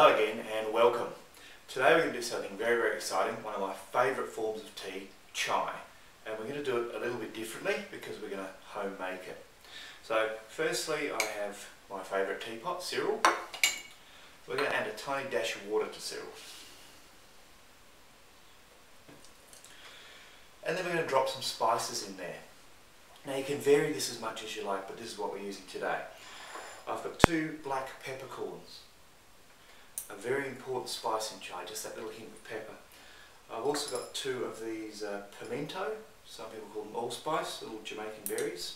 Hello again and welcome. Today we're going to do something very exciting, one of my favourite forms of tea, chai. And we're going to do it a little bit differently because we're going to home make it. So firstly I have my favourite teapot, Cyril. We're going to add a tiny dash of water to Cyril. And then we're going to drop some spices in there. Now you can vary this as much as you like, but this is what we're using today. I've got 2 black peppercorns. A very important spice in chai, just that little hint of pepper. I've also got 2 of these pimento, some people call them allspice, little Jamaican berries.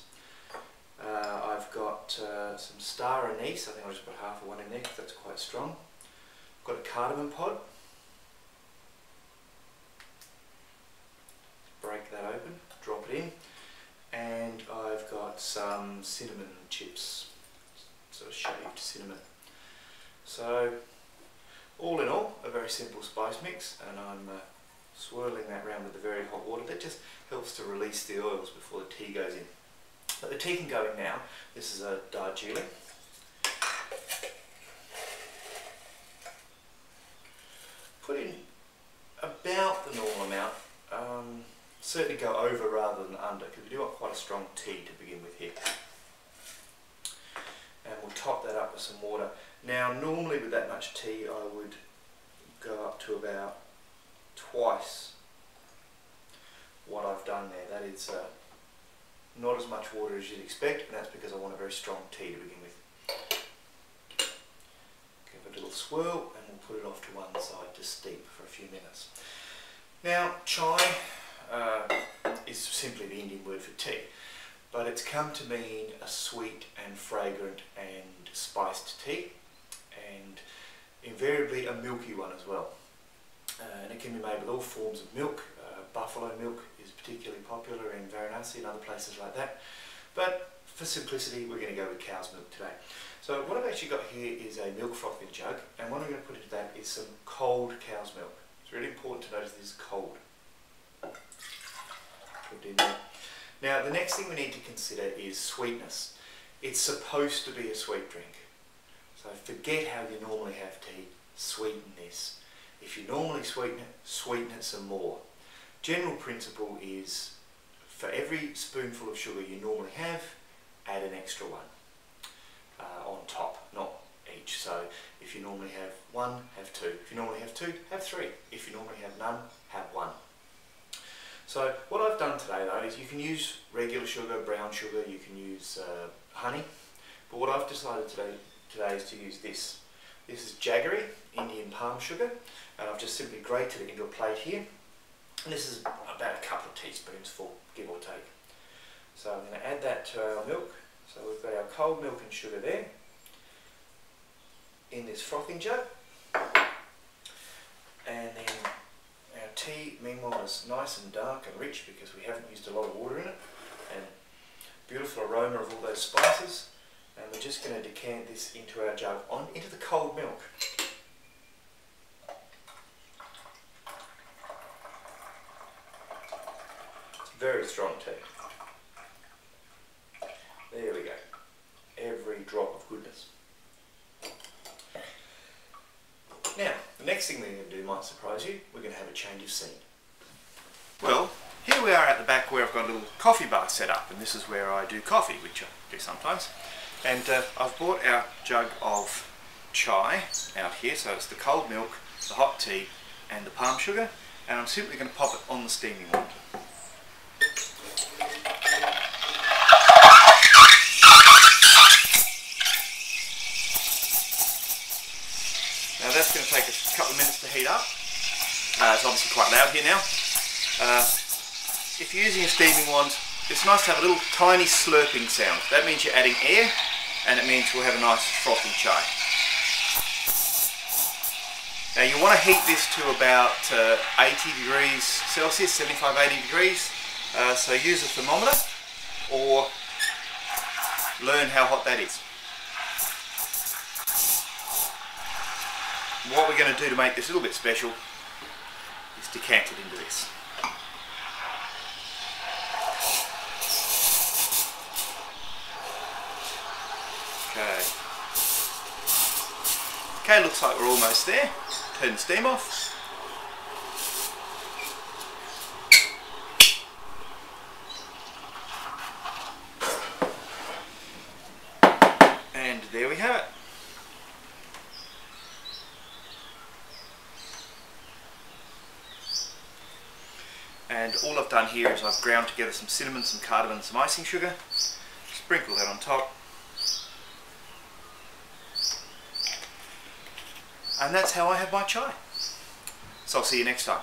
I've got some star anise, I think I'll just put half of one in there because that's quite strong. I've got a cardamom pod. Break that open, drop it in. And I've got some cinnamon chips, sort of shaved cinnamon. So, all in all, a very simple spice mix, and I'm swirling that around with the very hot water. That just helps to release the oils before the tea goes in. But the tea can go in now. This is a Darjeeling. Put in about the normal amount. Certainly go over rather than under, because we do want quite a strong tea to begin with here. And we'll top that up with some water. Now normally with that much tea I would go up to about twice what I've done there. That is not as much water as you'd expect, and that's because I want a very strong tea to begin with. Give it a little swirl and we'll put it off to one side to steep for a few minutes. Now chai is simply the Indian word for tea, but it's come to mean a sweet and fragrant and spiced tea, and invariably a milky one as well. And it can be made with all forms of milk. Buffalo milk is particularly popular in Varanasi and other places like that, but for simplicity we're going to go with cow's milk today. So what I've actually got here is a milk frothing jug, and what I'm going to put into that is some cold cow's milk. It's really important to notice this is cold. Put it in there. Now the next thing we need to consider is sweetness. It's supposed to be a sweet drink. So forget how you normally have tea, sweeten this. If you normally sweeten it some more. General principle is for every spoonful of sugar you normally have, add an extra one on top, not each. So if you normally have 1, have 2. If you normally have 2, have 3. If you normally have none, have 1. So what I've done today though is you can use regular sugar, brown sugar, you can use honey, but what I've decided today is to use this. This is jaggery, Indian palm sugar, and I've just simply grated it into a plate here. And this is about a couple of teaspoons full, give or take. So I'm going to add that to our milk. So we've got our cold milk and sugar there in this frothing jug. And then our tea, meanwhile, is nice and dark and rich because we haven't used a lot of water in it. And beautiful aroma of all those spices. And we're just going to decant this into our jug, into the cold milk. It's very strong tea. There we go. Every drop of goodness. Now, the next thing we're going to do might surprise you. We're going to have a change of scene. Well, here we are at the back where I've got a little coffee bar set up, and this is where I do coffee, which I do sometimes. And I've bought our jug of chai out here, so it's the cold milk, the hot tea and the palm sugar, and I'm simply going to pop it on the steaming wand. Now that's going to take a couple of minutes to heat up. It's obviously quite loud here now. If you're using a steaming wand, it's nice to have a little tiny slurping sound. That means you're adding air, and it means we'll have a nice frothy chai. Now you want to heat this to about 80 degrees Celsius, 75-80 degrees. So use a thermometer or learn how hot that is. What we're going to do to make this a little bit special is decant it into this. Okay. Okay, looks like we're almost there. Turn the steam off. And there we have it. And all I've done here is I've ground together some cinnamon, some cardamom and some icing sugar. Sprinkle that on top. And that's how I have my chai. So I'll see you next time.